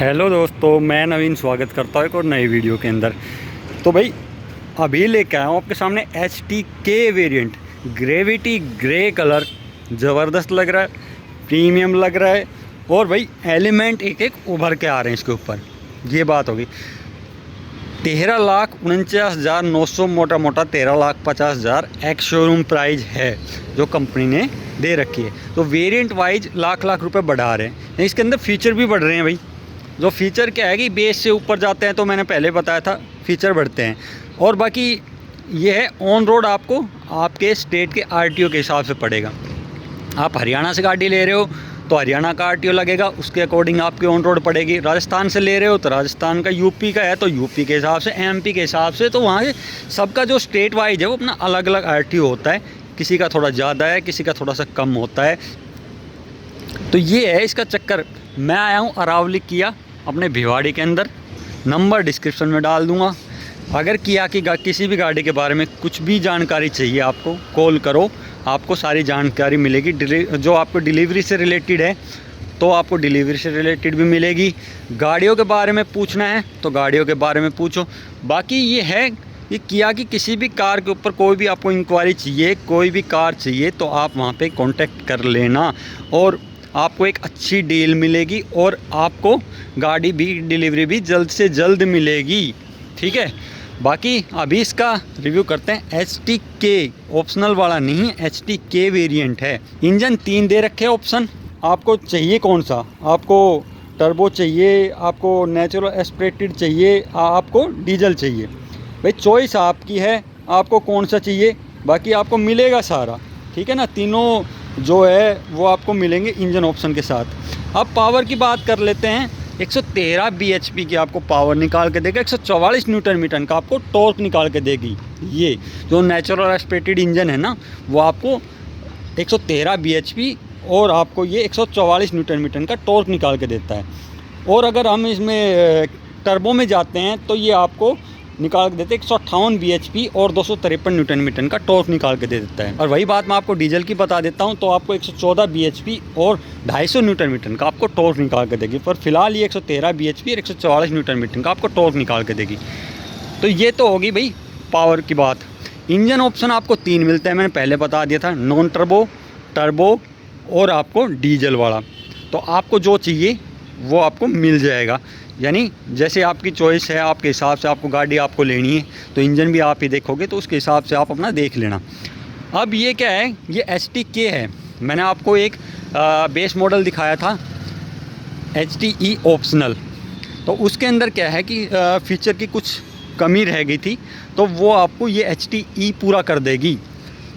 Hello दोस्तों, मैं नवीन स्वागत करता हूँ एक और नई वीडियो के अंदर। तो भाई अभी लेके आया हूँ आपके सामने HTK variant gravity grey colour. ज़बरदस्त लग रहा है, प्रीमियम लग रहा है और भाई एलिमेंट एक एक उभर के आ रहे हैं इसके ऊपर। ये बात होगी 13,49,900 मोटा मोटा 13,50,000 एक्स शोरूम प्राइस है जो कंपनी ने दे रखी है। तो वेरिएंट वाइज लाख रुपए बढ़ा रहे हैं। इसके अंदर फीचर भी बढ़ रहे हैं भाई। जो फीचर क्या है कि बेस से ऊपर जाते हैं तो मैंने पहले बताया था फीचर बढ़ते हैं। और बाकी ये है ऑन रोड आपको आपके स्टेट के RTO के हिसाब से पड़ेगा। आप हरियाणा से गाड़ी ले रहे हो तो हरियाणा का RTO लगेगा, उसके अकॉर्डिंग आपकी ऑन रोड पड़ेगी। राजस्थान से ले रहे हो तो राजस्थान का, यूपी का है तो यूपी के हिसाब से, MP के हिसाब से। तो वहाँ से सबका जो स्टेट वाइज है वो अपना अलग अलग RTO होता है। किसी का थोड़ा ज़्यादा है, किसी का थोड़ा सा कम होता है। तो ये है इसका चक्कर। मैं आया हूँ अरावली किया अपने भिवाड़ी के अंदर। नंबर डिस्क्रिप्शन में डाल दूँगा। अगर किया कि किसी भी गाड़ी के बारे में कुछ भी जानकारी चाहिए आपको, कॉल करो, आपको सारी जानकारी मिलेगी। जो आपको डिलीवरी से रिलेटेड है तो आपको डिलीवरी से रिलेटेड भी मिलेगी। गाड़ियों के बारे में पूछना है तो गाड़ियों के बारे में पूछो। बाकी ये है कि किया कि किसी भी कार के ऊपर कोई भी आपको इंक्वायरी चाहिए, कोई भी कार चाहिए तो आप वहाँ पे कांटेक्ट कर लेना और आपको एक अच्छी डील मिलेगी और आपको गाड़ी भी, डिलीवरी भी जल्द से जल्द मिलेगी। ठीक है। बाकी अभी इसका रिव्यू करते हैं। HTK ऑप्शनल वाला नहीं है, HTK वेरिएंट है। इंजन 3 दे रखे ऑप्शन। आपको चाहिए कौन सा? आपको टर्बो चाहिए, आपको नेचुरल एस्पिरेटेड चाहिए, आपको डीजल चाहिए। भाई चॉइस आपकी है, आपको कौन सा चाहिए। बाकी आपको मिलेगा सारा। ठीक है ना, तीनों जो है वो आपको मिलेंगे इंजन ऑप्शन के साथ। अब पावर की बात कर लेते हैं। 113 bhp की आपको पावर निकाल के देगा, 144 न्यूटन मीटर का आपको टॉर्क निकाल के देगी। ये जो नेचुरल एस्पिरेटेड इंजन है ना वो आपको 113 bhp और आपको ये 144 न्यूटन मीटर का टॉर्क निकाल के देता है। और अगर हम इसमें टर्बो में जाते हैं तो ये आपको निकाल के देते हैं 158 bhp और 253 न्यूटन मीटर का टॉर्क निकाल के दे देता है। और वही बात मैं आपको डीजल की बता देता हूं तो आपको 114 bhp और 250 न्यूटन मीटर का आपको टॉर्क निकाल के देगी। पर फिलहाल ये 113 bhp और 144 न्यूटन मीटर का आपको टॉर्क निकाल के देगी। तो ये तो होगी भाई पावर की बात। इंजन ऑप्शन आपको 3 मिलते हैं, मैंने पहले बता दिया था, नॉन टर्बो, टर्बो और आपको डीजल वाला। तो आपको जो चाहिए वो आपको मिल जाएगा। यानी जैसे आपकी चॉइस है, आपके हिसाब से आपको गाड़ी आपको लेनी है तो इंजन भी आप ही देखोगे तो उसके हिसाब से आप अपना देख लेना। अब ये क्या है, ये HTK है। मैंने आपको एक बेस मॉडल दिखाया था HTE ऑप्शनल। तो उसके अंदर क्या है कि फीचर की कुछ कमी रह गई थी तो वो आपको ये HTE पूरा कर देगी।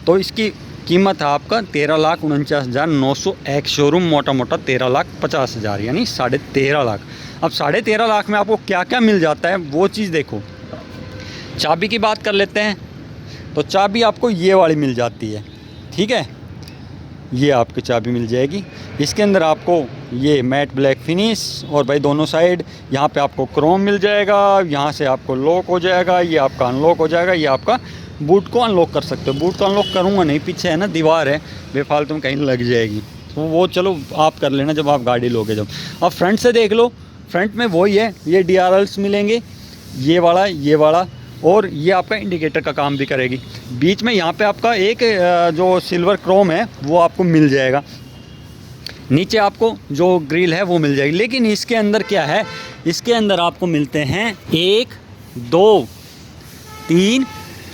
तो इसकी कीमत है आपका 13,49,900 एक्स शोरूम, मोटा मोटा 13,50,000 यानी 13.5 लाख। अब 13.5 लाख में आपको क्या क्या मिल जाता है वो चीज़ देखो। चाबी की बात कर लेते हैं तो चाबी आपको ये वाली मिल जाती है। ठीक है, ये आपकी चाबी मिल जाएगी। इसके अंदर आपको ये मैट ब्लैक फिनिश और भाई दोनों साइड यहाँ पे आपको क्रोम मिल जाएगा। यहाँ से आपको लॉक हो जाएगा, ये आपका अनलॉक हो जाएगा। ये आपका बूट को अनलॉक कर सकते हो। बूट को अनलॉक करूँगा नहीं, पीछे है ना दीवार है, बेफालतू में कहीं लग जाएगी तो वो चलो आप कर लेना जब आप गाड़ी लोगे। जब अब फ्रंट से देख लो, फ्रंट में वही है, ये DRLs मिलेंगे, ये वाला और ये आपका इंडिकेटर का काम भी करेगी। बीच में यहाँ पे आपका एक जो सिल्वर क्रोम है वो आपको मिल जाएगा। नीचे आपको जो ग्रिल है वो मिल जाएगी। लेकिन इसके अंदर क्या है, इसके अंदर आपको मिलते हैं 1 2 3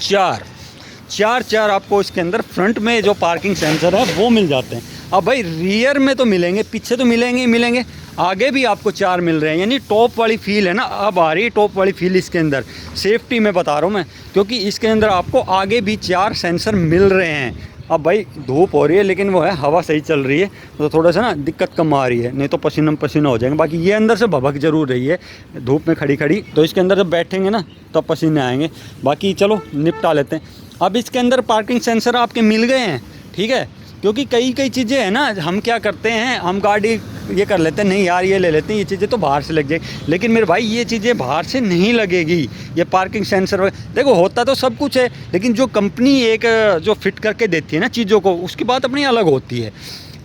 4 आपको इसके अंदर फ्रंट में जो पार्किंग सेंसर है वो मिल जाते हैं। अब भाई रियर में तो मिलेंगे, पीछे तो मिलेंगे ही मिलेंगे, आगे भी आपको 4 मिल रहे हैं। यानी टॉप वाली फील है ना, अब आ रही है टॉप वाली फील इसके अंदर। सेफ्टी में बता रहा हूँ मैं, क्योंकि इसके अंदर आपको आगे भी 4 सेंसर मिल रहे हैं। अब भाई धूप हो रही है लेकिन वो है हवा सही चल रही है तो थोड़ा सा ना दिक्कत कम आ रही है, नहीं तो पसीना हो जाएंगे। बाकी ये अंदर से भभक जरूर रही है धूप में खड़ी तो इसके अंदर जब बैठेंगे ना तब पसीने आएंगे। बाकी चलो निपटा लेते हैं। अब इसके अंदर पार्किंग सेंसर आपके मिल गए हैं। ठीक है, क्योंकि कई चीज़ें हैं ना, हम क्या करते हैं, हम गाड़ी ये कर लेते हैं, नहीं यार ये ले लेते हैं, ये चीज़ें तो बाहर से लग जाएगी। लेकिन मेरे भाई ये चीज़ें बाहर से नहीं लगेगी। ये पार्किंग सेंसर देखो होता तो सब कुछ है, लेकिन जो कंपनी एक जो फिट करके देती है ना चीज़ों को, उसकी बात अपनी अलग होती है।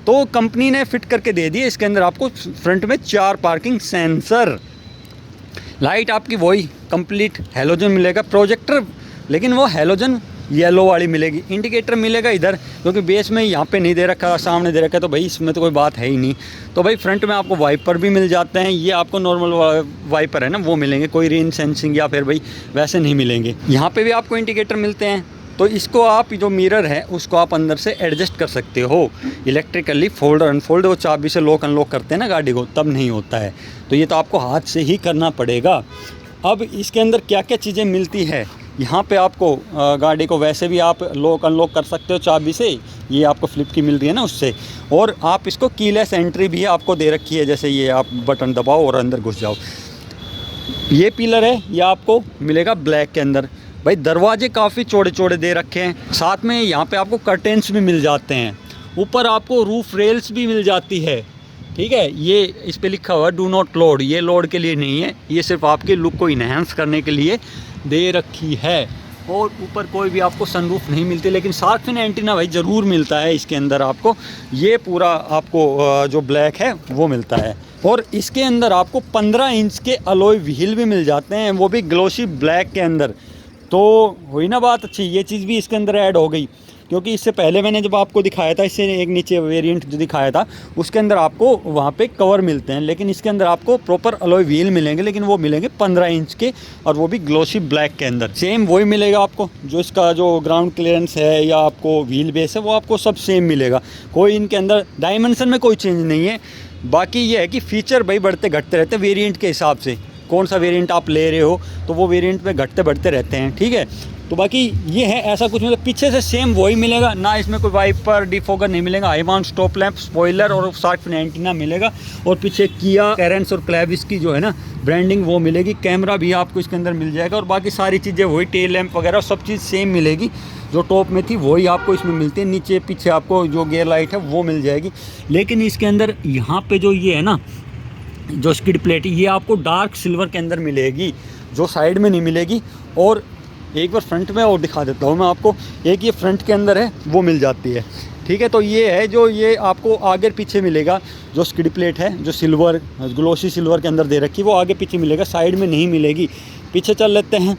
तो कंपनी ने फिट करके दे दी है। इसके अंदर आपको फ्रंट में 4 पार्किंग सेंसर, लाइट आपकी वही कंप्लीट हैलोजन मिलेगा, प्रोजेक्टर लेकिन वो हैलोजन येलो वाली मिलेगी, इंडिकेटर मिलेगा इधर, क्योंकि बेस में यहाँ पे नहीं दे रखा, सामने दे रखा है, तो भाई इसमें तो कोई बात है ही नहीं। तो भाई फ्रंट में आपको वाइपर भी मिल जाते हैं, ये आपको नॉर्मल वाइपर है ना वो मिलेंगे, कोई रेन सेंसिंग या फिर भाई वैसे नहीं मिलेंगे। यहाँ पे भी आपको इंडिकेटर मिलते हैं, तो इसको आप जो मिरर है उसको आप अंदर से एडजस्ट कर सकते हो इलेक्ट्रिकली, फोल्ड और अनफोल्ड, वो चाबी से लॉक अनलॉक करते हैं ना गाड़ी को, तब नहीं होता है, तो ये तो आपको हाथ से ही करना पड़ेगा। अब इसके अंदर क्या क्या चीज़ें मिलती है, यहाँ पे आपको गाड़ी को वैसे भी आप लॉक अनलॉक कर सकते हो चाबी से, ये आपको फ्लिप की मिल रही है ना उससे, और आप इसको कीलेस एंट्री भी आपको दे रखी है, जैसे ये आप बटन दबाओ और अंदर घुस जाओ। ये पिलर है, ये आपको मिलेगा ब्लैक के अंदर। भाई दरवाजे काफ़ी चौड़े चौड़े दे रखे हैं, साथ में यहाँ पे आपको कर्टेंस भी मिल जाते हैं, ऊपर आपको रूफ रेल्स भी मिल जाती है, ठीक है। ये इस पे लिखा हुआ है डू नॉट लोड, ये लोड के लिए नहीं है, ये सिर्फ आपके लुक को इन्हेंस करने के लिए दे रखी है। और ऊपर कोई भी आपको सनरूफ नहीं मिलती, लेकिन शार्क फिन एंटीना भाई ज़रूर मिलता है इसके अंदर आपको, ये पूरा आपको जो ब्लैक है वो मिलता है। और इसके अंदर आपको 15 इंच के अलॉय व्हील भी मिल जाते हैं, वो भी ग्लोसी ब्लैक के अंदर। तो हुई ना बात अच्छी, ये चीज़ भी इसके अंदर ऐड हो गई, क्योंकि इससे पहले मैंने जब आपको दिखाया था, इससे एक नीचे वेरिएंट जो दिखाया था उसके अंदर आपको वहाँ पे कवर मिलते हैं, लेकिन इसके अंदर आपको प्रॉपर अलॉय व्हील मिलेंगे, लेकिन वो मिलेंगे 15 इंच के, और वो भी ग्लोसी ब्लैक के अंदर। सेम वही मिलेगा आपको, जो इसका जो ग्राउंड क्लियरेंस है या आपको व्हील बेस है वो आपको सब सेम मिलेगा, कोई इनके अंदर डायमेंशन में कोई चेंज नहीं है। बाकी ये है कि फ़ीचर भाई बढ़ते घटते रहते हैं वेरिएंट के हिसाब से, कौन सा वेरिएंट आप ले रहे हो तो वो वेरिएंट में घटते बढ़ते रहते हैं, ठीक है। तो बाकी ये है, ऐसा कुछ मतलब पीछे से सेम वही मिलेगा ना, इसमें कोई वाइपर डिफोगर नहीं मिलेगा, high mount stop lamp, spoiler और शार्क फिन एंटीना मिलेगा, और पीछे किया कैरेंस और क्लेविस की जो है ना ब्रांडिंग वो मिलेगी, कैमरा भी आपको इसके अंदर मिल जाएगा, और बाकी सारी चीज़ें वही टेल लैंप वगैरह सब चीज़ सेम मिलेगी, जो टॉप में थी वही आपको इसमें मिलती है। नीचे पीछे आपको जो गियर लाइट है वो मिल जाएगी, लेकिन इसके अंदर यहाँ पे जो ये है ना जो स्किड प्लेट, ये आपको डार्क सिल्वर के अंदर मिलेगी, जो साइड में नहीं मिलेगी। और एक बार फ्रंट में और दिखा देता हूँ मैं आपको, एक ये फ्रंट के अंदर है वो मिल जाती है, ठीक है। तो ये है जो ये आपको आगे पीछे मिलेगा, जो स्किड प्लेट है जो सिल्वर ग्लोसी सिल्वर के अंदर दे रखी है वो आगे पीछे मिलेगा, साइड में नहीं मिलेगी। पीछे चल लेते हैं,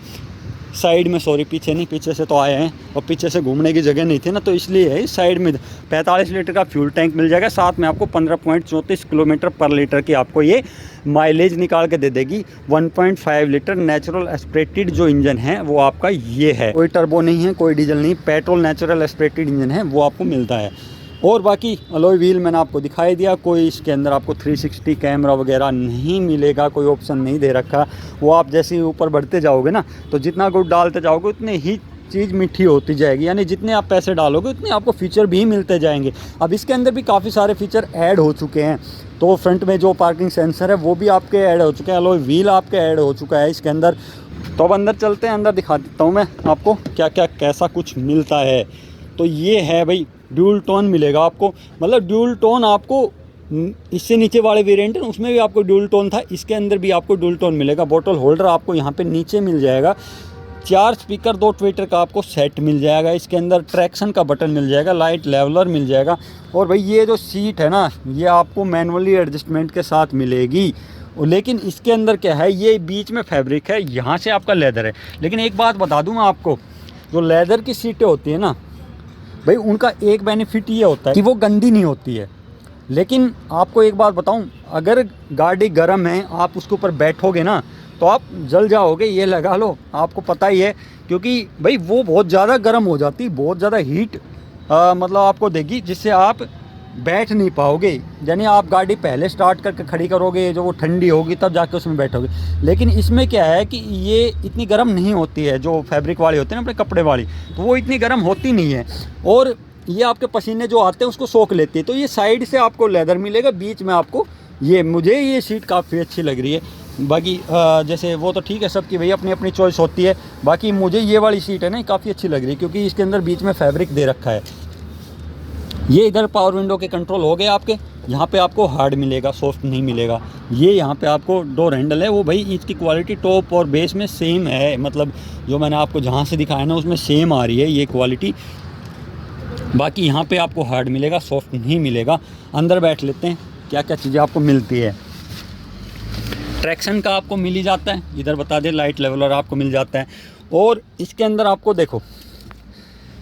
साइड में, सॉरी पीछे नहीं, पीछे से तो आए हैं और पीछे से घूमने की जगह नहीं थी ना, तो इसलिए है साइड में 45 लीटर का फ्यूल टैंक मिल जाएगा, साथ में आपको 15.34 किलोमीटर पर लीटर की आपको ये माइलेज निकाल के दे देगी। 1.5 लीटर नेचुरल एस्पिरेटेड जो इंजन है वो आपका ये है, कोई टर्बो नहीं है, कोई डीजल नहीं, पेट्रोल नेचुरल एस्पिरेटेड इंजन है वो आपको मिलता है। और बाकी अलॉय व्हील मैंने आपको दिखाई दिया, कोई इसके अंदर आपको 360 कैमरा वगैरह नहीं मिलेगा, कोई ऑप्शन नहीं दे रखा, वो आप जैसे ही ऊपर बढ़ते जाओगे ना तो जितना गुड़ डालते जाओगे उतने ही चीज़ मीठी होती जाएगी, यानी जितने आप पैसे डालोगे उतने आपको फीचर भी मिलते जाएंगे। अब इसके अंदर भी काफ़ी सारे फीचर ऐड हो चुके हैं, तो फ्रंट में जो पार्किंग सेंसर है वो भी आपके ऐड हो चुके हैं, अलॉय व्हील आपके ऐड हो चुका है इसके अंदर। तो अब अंदर चलते हैं, अंदर दिखा देता हूँ मैं आपको क्या क्या कैसा कुछ मिलता है। तो ये है भाई ड्यूल टोन मिलेगा आपको, मतलब ड्यूल टोन आपको इससे नीचे वाले वेरिएंट है उसमें भी आपको ड्यूल टोन था, इसके अंदर भी आपको ड्यूल टोन मिलेगा। बोतल होल्डर आपको यहाँ पे नीचे मिल जाएगा, 4 स्पीकर 2 ट्विटर का आपको सेट मिल जाएगा, इसके अंदर ट्रैक्शन का बटन मिल जाएगा, लाइट लेवलर मिल जाएगा। और भाई ये जो सीट है ना ये आपको मैनुअली एडजस्टमेंट के साथ मिलेगी, लेकिन इसके अंदर क्या है, ये बीच में फैब्रिक है, यहाँ से आपका लेदर है। लेकिन एक बात बता दूँ मैं आपको, जो लेदर की सीटें होती है ना भाई उनका एक बेनिफिट ये होता है कि वो गंदी नहीं होती है, लेकिन आपको एक बात बताऊं, अगर गाड़ी गर्म है आप उसके ऊपर बैठोगे ना तो आप जल जाओगे, ये लगा लो, आपको पता ही है, क्योंकि भाई वो बहुत ज़्यादा गर्म हो जाती है, बहुत ज़्यादा हीट मतलब आपको देगी, जिससे आप बैठ नहीं पाओगे। यानी आप गाड़ी पहले स्टार्ट करके खड़ी करोगे, जो वो ठंडी होगी तब जाके उसमें बैठोगे। लेकिन इसमें क्या है कि ये इतनी गर्म नहीं होती है, जो फैब्रिक वाली होती है ना अपने कपड़े वाली, तो वो इतनी गर्म होती नहीं है, और ये आपके पसीने जो आते हैं उसको सोख लेती है। तो ये साइड से आपको लेदर मिलेगा, बीच में आपको ये, मुझे ये सीट काफ़ी अच्छी लग रही है। बाकी जैसे वो तो ठीक है, सबकी भाई अपनी अपनी चॉइस होती है, बाकी मुझे ये वाली सीट है ना काफ़ी अच्छी लग रही है, क्योंकि इसके अंदर बीच में फैब्रिक दे रखा है। ये इधर पावर विंडो के कंट्रोल हो गए आपके, यहाँ पे आपको हार्ड मिलेगा, सॉफ्ट नहीं मिलेगा। ये यहाँ पे आपको डोर हैंडल है, वो भाई इसकी क्वालिटी टॉप और बेस में सेम है, मतलब जो मैंने आपको जहाँ से दिखाया ना उसमें सेम आ रही है ये क्वालिटी। बाकी यहाँ पे आपको हार्ड मिलेगा, सॉफ्ट नहीं मिलेगा। अंदर बैठ लेते हैं क्या क्या चीज़ें आपको मिलती है। ट्रैक्शन का आपको मिल ही जाता है, इधर बता दें लाइट लेवलर आपको मिल जाता है। और इसके अंदर आपको देखो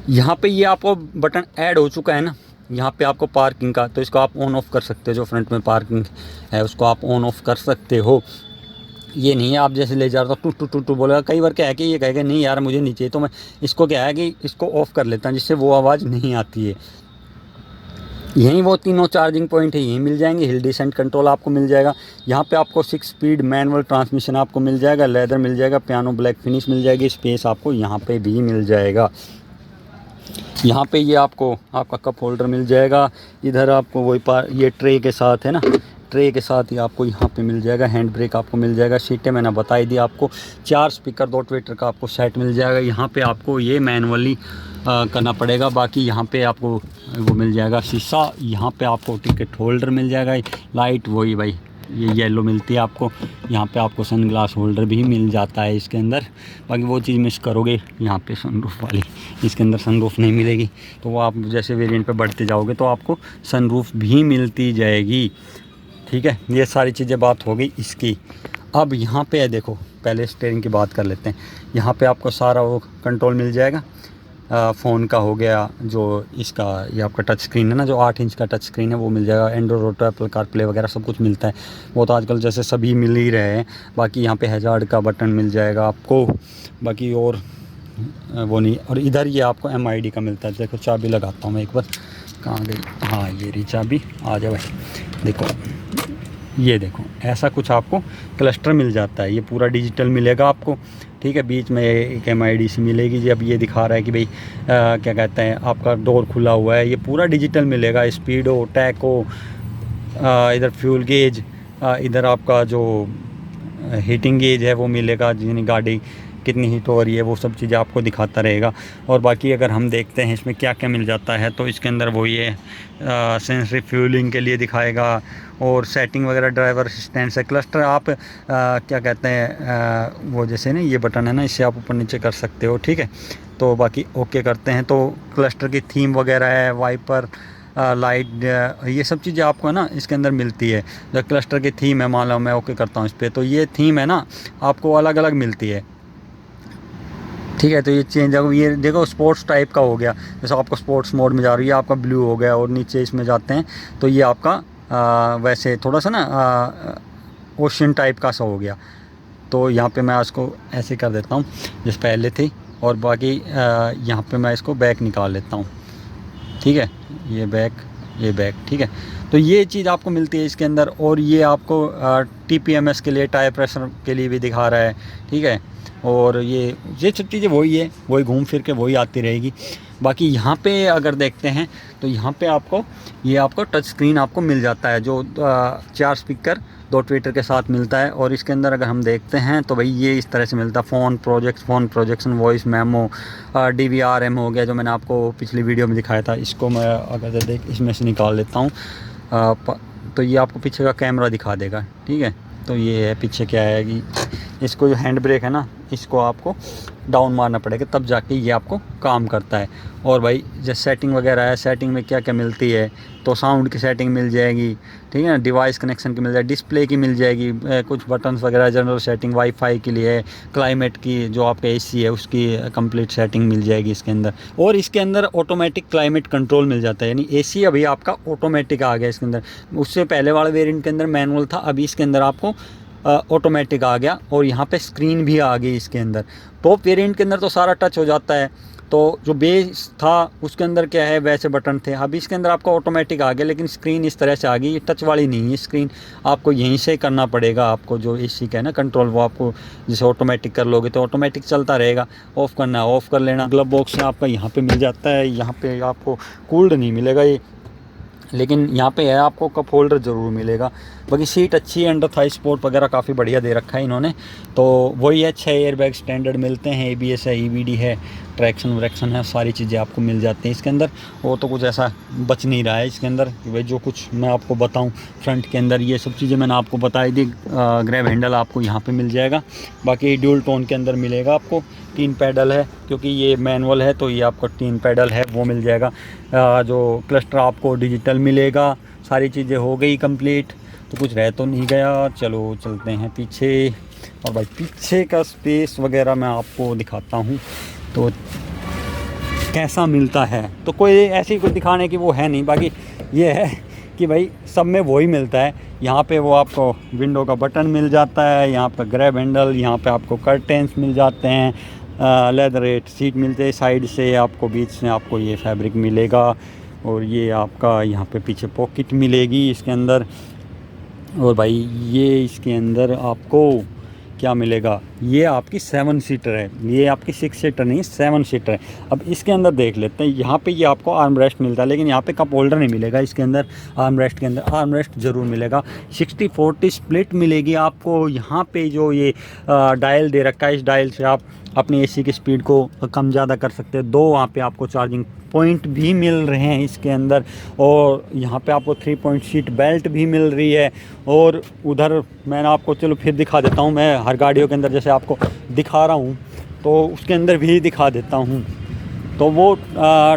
यहाँ पे ये आपको बटन ऐड हो चुका है ना, यहाँ पे आपको पार्किंग का, तो इसको आप ऑन ऑफ कर सकते हो। जो फ्रंट में पार्किंग है उसको आप ऑन ऑफ कर सकते हो। ये नहीं है आप जैसे ले जा रहे हो टू टू टू बोलेगा। कई बार क्या है कि ये कहेगा नहीं यार मुझे नहीं चाहिए, तो मैं इसको क्या है कि इसको ऑफ़ कर लेता हूँ जिससे वो आवाज़ नहीं आती है। यहीं वो तीनों चार्जिंग पॉइंट है, यहीं मिल जाएंगे। हिल डिसेंट कंट्रोल आपको मिल जाएगा। यहाँ पे आपको 6 स्पीड मैनुअल ट्रांसमिशन आपको मिल जाएगा। लेदर मिल जाएगा, पियानो ब्लैक फिनिश मिल जाएगी। स्पेस आपको यहाँ पे भी मिल जाएगा। यहाँ पे ये आपको आपका कप होल्डर मिल जाएगा। इधर आपको वही ये ट्रे के साथ है ना, ट्रे के साथ ही आपको यहाँ पे मिल जाएगा। हैंड ब्रेक आपको मिल जाएगा। सीटें मैंने बताई दी आपको। 4 स्पीकर 2 ट्विटर का आपको सेट मिल जाएगा। यहाँ पे आपको ये मैनुअली करना पड़ेगा। बाकी यहाँ पे आपको वो मिल जाएगा शीशा। यहाँ पे आपको टिकट होल्डर मिल जाएगा। लाइट वही भाई ये येलो मिलती है आपको। यहाँ पे आपको सन ग्लास होल्डर भी मिल जाता है इसके अंदर। बाकी वो चीज़ मिस करोगे यहाँ पे सनरूफ वाली, इसके अंदर सनरूफ नहीं मिलेगी। तो वो आप जैसे वेरिएंट पे बढ़ते जाओगे तो आपको सनरूफ भी मिलती जाएगी। ठीक है, ये सारी चीज़ें बात हो गई इसकी। अब यहाँ पे है देखो, पहले स्टीयरिंग की बात कर लेते हैं। यहाँ पे आपको सारा वो कंट्रोल मिल जाएगा। फ़ोन का हो गया, जो इसका ये आपका टच स्क्रीन है ना, जो 8 इंच का टच स्क्रीन है वो मिल जाएगा। एंड्रॉइड ऑटो, एप्पल कारप्ले वगैरह सब कुछ मिलता है। वो तो आजकल जैसे सभी मिल ही रहे हैं। बाकी यहाँ पे हैज़ार्ड का बटन मिल जाएगा आपको। बाकी और वो नहीं। और इधर ये आपको MID का मिलता है। देखो चाबी लगाता हूँ मैं एक बार, कहाँ गई, हाँ ये रही चाबी। आ जाओ भाई, देखो ये देखो ऐसा कुछ आपको क्लस्टर मिल जाता है। ये पूरा डिजिटल मिलेगा आपको। ठीक है, बीच में एक MID सी मिलेगी जी। अब ये दिखा रहा है कि भाई क्या कहते हैं आपका डोर खुला हुआ है। ये पूरा डिजिटल मिलेगा। स्पीडो, टैको, इधर फ्यूल गेज, इधर आपका जो हीटिंग गेज है वो मिलेगा, यानी गाड़ी कितनी हीट हो रही है वो सब चीज़ें आपको दिखाता रहेगा। और बाकी अगर हम देखते हैं इसमें क्या क्या मिल जाता है, तो इसके अंदर वो ये सेंसरी फ्यूलिंग के लिए दिखाएगा। और सेटिंग वगैरह, ड्राइवर असिस्टेंस है। क्लस्टर आप क्या कहते हैं वो जैसे ना ये बटन है ना, इससे आप ऊपर नीचे कर सकते हो। ठीक है, तो बाकी ओके करते हैं। तो क्लस्टर की थीम वगैरह है, वाइपर, लाइट, ये सब चीज़ें आपको है ना इसके अंदर मिलती है। जो क्लस्टर की थीम है, मान लो मैं ओके करता हूँ इस पर, तो ये थीम है ना आपको अलग अलग मिलती है। ठीक है, तो ये चेंज हो, ये देखो स्पोर्ट्स टाइप का हो गया। जैसे आपको स्पोर्ट्स मोड में जा रही है, आपका ब्लू हो गया। और नीचे इसमें जाते हैं तो ये आपका वैसे थोड़ा सा ना ओशन टाइप का सा हो गया। तो यहाँ पे मैं इसको ऐसे कर देता हूँ जिस पहले थी। और बाकी यहाँ पे मैं इसको बैक निकाल लेता हूँ। ठीक है, ये बैक। ठीक है, तो ये चीज़ आपको मिलती है इसके अंदर। और ये आपको TPMS के लिए, टायर प्रेशर के लिए भी दिखा रहा है। ठीक है, और ये सब चीज़ें वही है, वही घूम फिर के वही आती रहेगी। बाकी यहाँ पे अगर देखते हैं तो यहाँ पे आपको टच स्क्रीन आपको मिल जाता है, जो 4 स्पीकर 2 ट्विटर के साथ मिलता है। और इसके अंदर अगर हम देखते हैं तो भाई ये इस तरह से मिलता है। Phone projection, voice memo, DVRM हो गया, जो मैंने आपको पिछली वीडियो में दिखाया था। इसको मैं अगर इसमें से निकाल लेता हूँ तो ये आपको पीछे का कैमरा दिखा देगा। ठीक है, तो ये है पीछे क्या है कि इसको जो हैंड ब्रेक है ना, इसको आपको डाउन मारना पड़ेगा तब जाके ये आपको काम करता है। और भाई जैसे सेटिंग वगैरह है, सेटिंग में क्या क्या मिलती है, तो साउंड की सेटिंग मिल जाएगी। ठीक है ना, डिवाइस कनेक्शन की मिल जाएगी, डिस्प्ले की मिल जाएगी, कुछ बटन्स वगैरह, जनरल सेटिंग, वाईफाई के लिए, क्लाइमेट की, जो आपका AC है उसकी कंप्लीट सेटिंग मिल जाएगी इसके अंदर। और इसके अंदर ऑटोमेटिक क्लाइमेट कंट्रोल मिल जाता है, यानी AC अभी आपका ऑटोमेटिक आ गया इसके अंदर। उससे पहले वाले वेरिएंट के अंदर मैनुअल था, अभी इसके अंदर आपको ऑटोमेटिक आ गया। और यहाँ पे स्क्रीन भी आ गई इसके अंदर। टॉप वेरिएंट के अंदर तो सारा टच हो जाता है, तो जो बेस था उसके अंदर क्या है वैसे बटन थे। अभी इसके अंदर आपका ऑटोमेटिक आ गया, लेकिन स्क्रीन इस तरह से आ गई। ये टच वाली नहीं है स्क्रीन, आपको यहीं से करना पड़ेगा। आपको जो AC का है ना कंट्रोल, वो आपको जैसे ऑटोमेटिक कर लोगे तो ऑटोमेटिक चलता रहेगा। ऑफ़ करना है ऑफ़ कर लेना। ग्लव बॉक्स आपका यहाँ पे मिल जाता है। यहाँ पे आपको कूल्ड नहीं मिलेगा ये, लेकिन यहाँ पे है आपको कप होल्डर ज़रूर मिलेगा। बाकी सीट अच्छी है, अंडर थाई सपोर्ट वगैरह काफ़ी बढ़िया दे रखा है इन्होंने। तो वही है, 6 एयरबैग स्टैंडर्ड मिलते हैं, ABS है, EBD है। ट्रैक्शन व्रैक्शन है, सारी चीज़ें आपको मिल जाती हैं इसके अंदर। और तो कुछ ऐसा बच नहीं रहा है इसके अंदर कि भाई जो कुछ मैं आपको बताऊं। फ्रंट के अंदर ये सब चीज़ें मैंने आपको बताई दी। ग्रैब हैंडल आपको यहाँ पे मिल जाएगा। बाकी ड्यूल टोन के अंदर मिलेगा आपको। 3 पैडल है, क्योंकि ये मैनुअल है तो ये आपको 3 पैडल है वो मिल जाएगा। जो क्लस्टर आपको डिजिटल मिलेगा। सारी चीज़ें हो गई कंप्लीट, तो कुछ रह तो नहीं गया। चलो चलते हैं पीछे, और भाई पीछे का स्पेस वगैरह मैं आपको दिखाता हूँ तो कैसा मिलता है। तो कोई ऐसी कोई दिखाने की वो है नहीं। बाकी ये है कि भाई सब में वही मिलता है। यहाँ पे वो आपको विंडो का बटन मिल जाता है, यहाँ पे ग्रैब हैंडल, यहाँ पे आपको कर्टेंस मिल जाते हैं, लेदरेट सीट मिलते हैं साइड से आपको, बीच में आपको ये फैब्रिक मिलेगा। और ये आपका यहाँ पे पीछे पॉकेट मिलेगी इसके अंदर। और भाई ये इसके अंदर आपको क्या मिलेगा, ये आपकी 7 सीटर है, ये आपकी 6 सीटर नहीं है, 7 सीटर है। अब इसके अंदर देख लेते हैं। यहाँ पे ये आपको आर्म रेस्ट मिलता है, लेकिन यहाँ पे कप होल्डर नहीं मिलेगा इसके अंदर। आर्म रेस्ट के अंदर आर्म रेस्ट ज़रूर मिलेगा। 60-40 स्प्लिट मिलेगी आपको। यहाँ पे जो ये डायल दे रखा है, इस डायल से आप अपनी एसी की स्पीड को कम ज़्यादा कर सकते हैं। 2 वहाँ पे आपको चार्जिंग पॉइंट भी मिल रहे हैं इसके अंदर। और यहाँ पे आपको 3 पॉइंट सीट बेल्ट भी मिल रही है। और उधर मैंने आपको, चलो फिर दिखा देता हूँ, मैं हर गाड़ियों के अंदर जैसे आपको दिखा रहा हूँ तो उसके अंदर भी दिखा देता हूँ। तो वो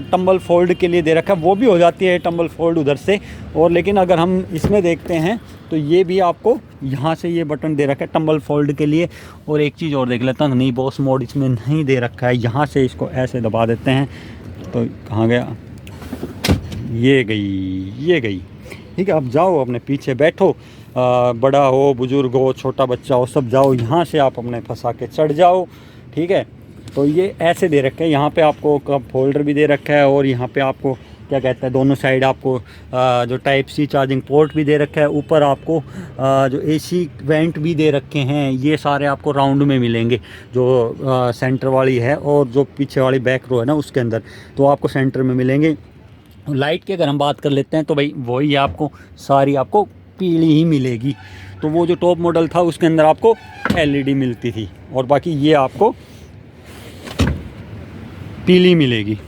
टम्बल फोल्ड के लिए दे रखा है, वो भी हो जाती है टम्बल फोल्ड उधर से। और लेकिन अगर हम इसमें देखते हैं तो ये भी आपको यहाँ से ये बटन दे रखा है टम्बल फोल्ड के लिए। और एक चीज़ और देख लेता हूँ, नहीं बॉस मोड इसमें नहीं दे रखा है। यहाँ से इसको ऐसे दबा देते हैं तो कहाँ गया, ये गई। ठीक है, अब जाओ अपने पीछे बैठो, बड़ा हो बुजुर्ग हो छोटा बच्चा हो सब जाओ, यहाँ से आप अपने फंसा के चढ़ जाओ। ठीक है, तो ये ऐसे दे रखे हैं। यहाँ पे आपको कप होल्डर भी दे रखा है। और यहाँ पे आपको क्या कहते हैं, दोनों साइड आपको जो टाइप सी चार्जिंग पोर्ट भी दे रखा है। ऊपर आपको जो एसी वेंट भी दे रखे हैं। ये सारे आपको राउंड में मिलेंगे, जो सेंटर वाली है और जो पीछे वाली बैक रो है ना उसके अंदर, तो आपको सेंटर में मिलेंगे। लाइट की अगर हम बात कर लेते हैं तो भाई वही आपको सारी आपको पीली ही मिलेगी। तो वो जो टॉप मॉडल था उसके अंदर आपको LED मिलती थी, और बाकी ये आपको पीली मिलेगी।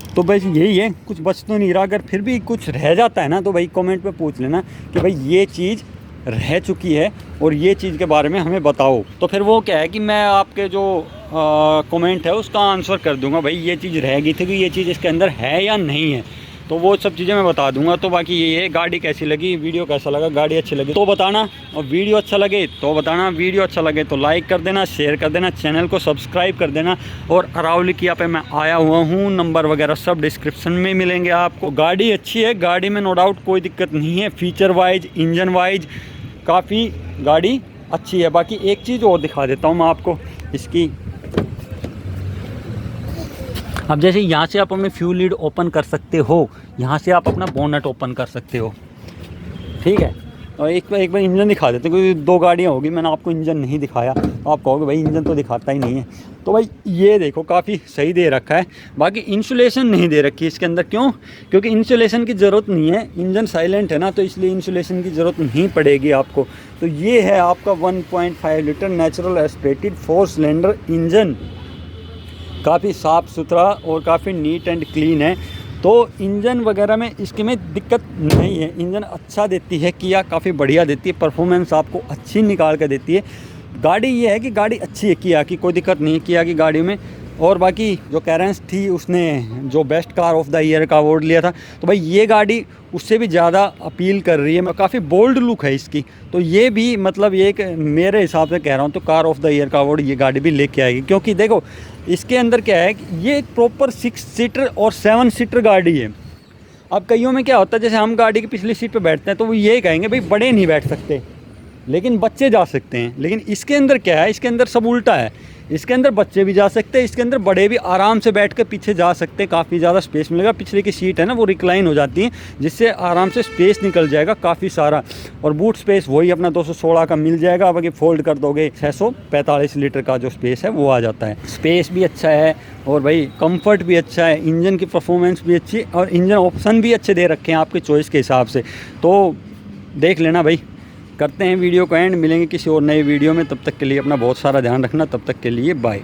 तो बस यही है, कुछ बच तो नहीं रहा। अगर फिर भी कुछ रह जाता है ना तो भाई कमेंट में पूछ लेना कि भाई ये चीज़ रह चुकी है और ये चीज़ के बारे में हमें बताओ। तो फिर वो क्या है कि मैं आपके जो कमेंट है उसका आंसर कर दूंगा, भाई ये चीज़ रह गई थी कि ये चीज़ इसके अंदर है या नहीं है, तो वो सब चीज़ें मैं बता दूंगा। तो बाकी ये है, गाड़ी कैसी लगी, वीडियो कैसा लगा, गाड़ी अच्छी लगी तो बताना, और वीडियो अच्छा लगे तो बताना। वीडियो अच्छा लगे तो लाइक कर देना, शेयर कर देना, चैनल को सब्सक्राइब कर देना। और अरावली किया पे मैं आया हुआ हूँ, नंबर वगैरह सब डिस्क्रिप्शन में मिलेंगे आपको। गाड़ी अच्छी है, गाड़ी में नो डाउट कोई दिक्कत नहीं है। फीचर वाइज, इंजन वाइज काफ़ी गाड़ी अच्छी है। बाकी एक चीज़ और दिखा देता हूँ मैं आपको इसकी। अब जैसे यहाँ से आप अपने फ्यूल लीड ओपन कर सकते हो, यहाँ से आप अपना बोनट ओपन कर सकते हो। ठीक है, और एक बार इंजन दिखा देते हैं, क्योंकि 2 गाड़ियाँ होगी, मैंने आपको इंजन नहीं दिखाया तो आप कहोगे भाई इंजन तो दिखाता ही नहीं है। तो भाई ये देखो काफ़ी सही दे रखा है। बाकी इंसुलेशन नहीं दे रखी इसके अंदर, क्यों? क्योंकि इंसुलेशन की ज़रूरत नहीं है, इंजन साइलेंट है ना, तो इसलिए इंसुलेशन की ज़रूरत नहीं पड़ेगी आपको। तो ये है आपका 1.5 litre natural aspirated 4 cylinder engine. काफ़ी साफ़ सुथरा और काफ़ी नीट एंड क्लीन है। तो इंजन वगैरह में इसके में दिक्कत नहीं है, इंजन अच्छा देती है किया, काफ़ी बढ़िया देती है, परफॉर्मेंस आपको अच्छी निकाल कर देती है। गाड़ी ये है कि गाड़ी अच्छी है किया की, कोई दिक्कत नहीं है किया की गाड़ी में। और बाकी जो कैरेंस थी उसने जो best car of the year का अवार्ड लिया था, तो भाई ये गाड़ी उससे भी ज़्यादा अपील कर रही है। काफ़ी बोल्ड लुक है इसकी, तो ये भी मतलब ये एक मेरे हिसाब से कह रहा हूँ तो कार ऑफ द ईयर का अवार्ड ये गाड़ी भी लेके आएगी। क्योंकि देखो इसके अंदर क्या है कि ये एक प्रॉपर 6 सीटर और 7 सीटर गाड़ी है। अब कईयों में क्या होता है, जैसे हम गाड़ी की पिछली सीट पे बैठते हैं तो वो ये कहेंगे भाई बड़े नहीं बैठ सकते लेकिन बच्चे जा सकते हैं। लेकिन इसके अंदर क्या है, इसके अंदर सब उल्टा है। इसके अंदर बच्चे भी जा सकते हैं, इसके अंदर बड़े भी आराम से बैठ कर पीछे जा सकते हैं, काफ़ी ज़्यादा स्पेस मिलेगा। पिछले की सीट है ना वो रिक्लाइन हो जाती है, जिससे आराम से स्पेस निकल जाएगा काफ़ी सारा। और बूट स्पेस वही अपना 216 का मिल जाएगा, बाकी फोल्ड कर दोगे 645 लीटर का जो स्पेस है वो आ जाता है। स्पेस भी अच्छा है और भाई कंफर्ट भी अच्छा है, इंजन की परफॉर्मेंस भी अच्छी और इंजन ऑप्शन भी अच्छे दे रखे हैं आपके चॉइस के हिसाब से। तो देख लेना भाई। करते हैं वीडियो को एंड, मिलेंगे किसी और नए वीडियो में। तब तक के लिए अपना बहुत सारा ध्यान रखना। तब तक के लिए बाय।